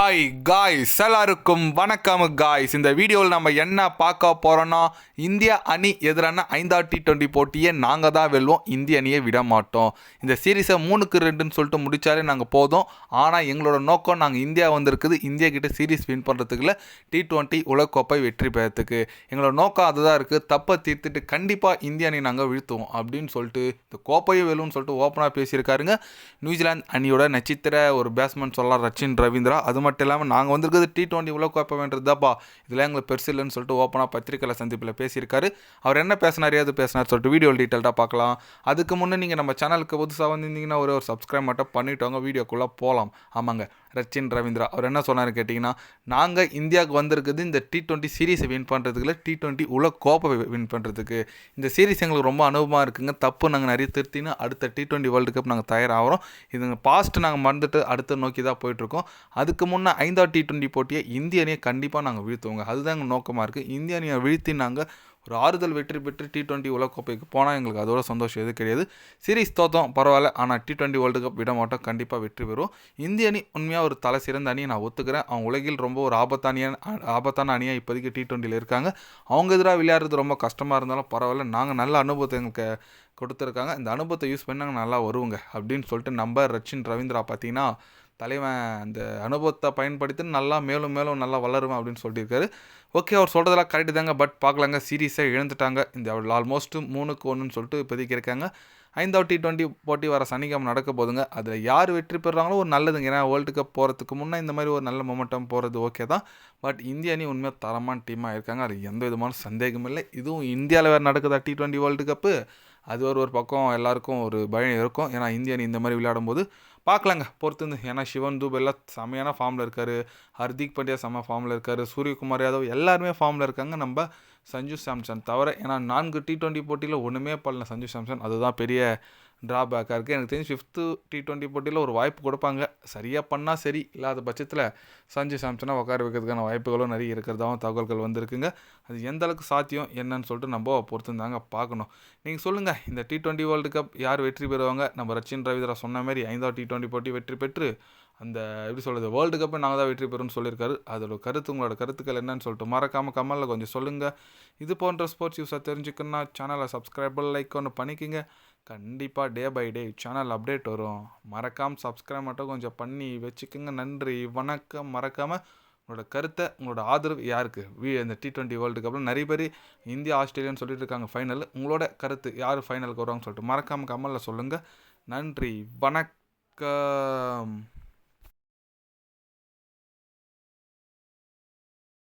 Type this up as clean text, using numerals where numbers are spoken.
Hi guys, எல்லாருக்கும் வணக்கம் guys. இந்த வீடியோவில் நம்ம என்ன பார்க்க போகிறோன்னா, இந்தியா அணி எதிரான 5வது T20 போட்டியை நாங்கள் தான் வெல்வோம், இந்திய அணியை விட மாட்டோம். இந்த சீரீஸை 3-2ன்னு சொல்லிட்டு முடித்தாலே நாங்கள் போதும். ஆனால் எங்களோட நோக்கம் நாங்கள் இந்தியா வந்திருக்குது, இந்தியா கிட்ட சீரீஸ் வின் பண்ணுறதுக்குள்ள T20 உலகக்கோப்பை வெற்றி பெறத்துக்கு எங்களோட நோக்கம் அதுதான் இருக்குது. தப்பை தீர்த்துட்டு கண்டிப்பாக இந்திய அணி நாங்கள் வீழ்த்துவோம் அப்படின்னு சொல்லிட்டு இந்த கோப்பையை வெல்லும்னு சொல்லிட்டு ஓப்பனாக பேசியிருக்காருங்க நியூசிலாந்து அணியோட நட்சத்திர ஒரு பேட்ஸ்மேன் சொல்லலாம் ரச்சின் ரவீந்திரா. அது மட்டும் இல்லாமல் நாங்கள் வந்திருக்கிறது T20 உலகக்கோப்பை வேண்டதுதாப்பா, இதெல்லாம் எங்களுக்கு பெருசு இல்லைன்னு சொல்லிட்டு ஓப்பனாக பத்திரிகையில் சந்திப்பில் பேசியிருக்காரு. அவர் என்ன பேசினார் ஏது பேசினார் சொல்லிட்டு வீடியோ டீட்டெயில்டாக பார்க்கலாம். அதுக்கு முன்னே நீங்கள் நம்ம சேனலுக்கு புதுசாக வந்திருந்தீங்கன்னா ஒரு சப்ஸ்கிரைப் மட்டும் பண்ணிவிட்டு வாங்க, வீடியோக்குள்ளே போகலாம். ஆமாங்க, ரச்சின் ரவீந்திரா அவர் என்ன சொன்னார் கேட்டிங்கன்னா, நாங்கள் இந்தியாவுக்கு வந்திருக்குது இந்த T20 சீரீஸை வின் பண்ணுறதுக்குள்ள T20 உலகக்கோப்பை வின் பண்ணுறதுக்கு. இந்த சீரீஸ் எங்களுக்கு ரொம்ப அனுபவமாக இருக்குங்க, தப்பு நாங்கள் நிறைய திருத்தின்னு அடுத்த T20 வேர்ல்டு கப் நாங்கள் தயாராகிறோம். இதுங்க பாஸ்ட் நாங்கள் மறந்துட்டு அடுத்த நோக்கி தான் போயிட்டுருக்கோம். அதுக்கு முன்னே 5வது T20 போட்டியை இந்திய அணியை கண்டிப்பாக நாங்கள் வீழ்த்துவோங்க, அதுதான் எங்கள் நோக்கமாக இருக்குது. இந்திய அணியை வீழ்த்தி நாங்கள் ஒரு ஆறுதல் வெற்றி பெற்று T20 உலகக்கோப்பைக்கு போனால் எங்களுக்கு அதோட சந்தோஷம் எது கிடையாது. சீரீஸ் தோத்தோம் பரவாயில்ல, ஆனால் T20 வேர்ல்டு கப் விட மாட்டோம், கண்டிப்பாக வெற்றி பெறும். இந்திய அணி உண்மையாக ஒரு தலை சிறந்த அணியை நான் ஒத்துக்கிறேன். அவங்க உலகில் ரொம்ப ஒரு ஆபத்தான அணியாக இப்போதைக்கு T20 இருக்காங்க. அவங்க எதிராக விளையாடுறது ரொம்ப கஷ்டமாக இருந்தாலும் பரவாயில்ல, நாங்கள் நல்ல அனுபவத்தை எங்களுக்கு கொடுத்துருக்காங்க, இந்த அனுபவத்தை யூஸ் பண்ணி நாங்கள் நல்லா வருவோங்க அப்படின்னு சொல்லிட்டு நம்ம ரச்சின் ரவீந்திரா பார்த்தீங்கன்னா தலைவன் அந்த அனுபவத்தை பயன்படுத்தி நல்லா மேலும் நல்லா வளருவேன் அப்படின்னு சொல்லியிருக்காரு. ஓகே, அவர் சொல்கிறதெல்லாம் கரெக்டு தாங்க. பட் பார்க்கலாங்க, சீரீஸை இழந்துட்டாங்க. இந்த ஆல்மோஸ்ட் 3-1ன்னு சொல்லிட்டு இப்போதைக்கு இருக்காங்க. 5வது T20 போட்டி வர சனிக்கிழமை நடக்க போதுங்க. அதில் யார் வெற்றி பெறுறாங்களோ ஒரு நல்லதுங்க. ஏன்னா வேர்ல்டு கப் போகிறதுக்கு முன்னே இந்த மாதிரி ஒரு நல்ல மொமெண்டம் போகிறது ஓகே தான். பட் இந்திய அணி உண்மையாக தரமான டீமாக இருக்காங்க, அது எந்த விதமான சந்தேகமும் இல்லை. இதுவும் இந்தியாவில் வேறு நடக்குதா T20 வேர்ல்டு கப்பு, அது ஒரு பக்கம் எல்லாருக்கும் ஒரு பயம் இருக்கும். ஏன்னா இந்திய அணி இந்த மாதிரி விளையாடும்போது பார்க்கலாங்க பொறுத்து. ஏன்னா சிவன் தூப் எல்லாம் செமையான ஃபார்மில் இருக்கார், ஹர்திக் பாண்டியா செம்ம ஃபார்மில் இருக்கார், சூரியகுமார் யாதவ் எல்லாருமே ஃபார்மில் இருக்காங்க, நம்ம சஞ்சு சாம்சன் தவிர. ஏன்னா 4 T20 போட்டியில் ஒன்றுமே பண்ணல சஞ்சு சாம்சன், அதுதான் பெரிய ட்ராபேக்காக இருக்குது. எனக்கு தெரிஞ்சு 5th T20 போட்டியில் ஒரு வாய்ப்பு கொடுப்பாங்க, சரியாக பண்ணால் சரி, இல்லாத பட்சத்தில் சஞ்சு சாம்சனை உட்கார வைக்கிறதுக்கான வாய்ப்புகளும் நிறைய இருக்கிறதாகவும் தகவல்கள் வந்திருக்குங்க. அது எந்த அளவுக்கு சாத்தியம் என்னன்னு சொல்லிட்டு நம்ம பொறுத்திருந்தாங்க பார்க்கணும். நீங்கள் சொல்லுங்கள், இந்த T20 வேர்ல்டு கப் யார் வெற்றி பெறுவாங்க? நம்ம ரச்சின் ரவீந்திரா சொன்ன மாதிரி 5வது T20 போட்டி வெற்றி பெற்று அந்த எப்படி சொல்கிறது வேர்ல்டு கப்பை நாங்கள் தான் வெற்றி பெறும்னு சொல்லியிருக்காரு. அதோட கருத்து, உங்களோட கருத்துக்கள் என்னன்னு சொல்லிட்டு மறக்காமல் கமெண்டில் கொஞ்சம் சொல்லுங்கள். இது போன்ற ஸ்போர்ட்ஸ் நியூஸை தெரிஞ்சுக்கணுன்னா சேனலை சப்ஸ்கிரைப் லைக் ஒன்று பண்ணிக்கோங்க. கண்டிப்பாக day by day channel update வரும், மறக்காமல் சப்ஸ்கிரைப் மட்டும் கொஞ்சம் பண்ணி வச்சுக்கோங்க. நன்றி, வணக்கம். மறக்காமல் உங்களோட கருத்தை, உங்களோட ஆதரவு யாருக்கு இந்த T20 வேர்ல்டு கப்பில் நிறைய பேர் இந்தியா ஆஸ்திரேலியான்னு சொல்லிட்டு இருக்காங்க ஃபைனல். உங்களோட கருத்து யார் ஃபைனலுக்கு வருவாங்கன்னு சொல்லிட்டு மறக்காமல் கமெண்டில் சொல்லுங்கள். நன்றி, வணக்கம்.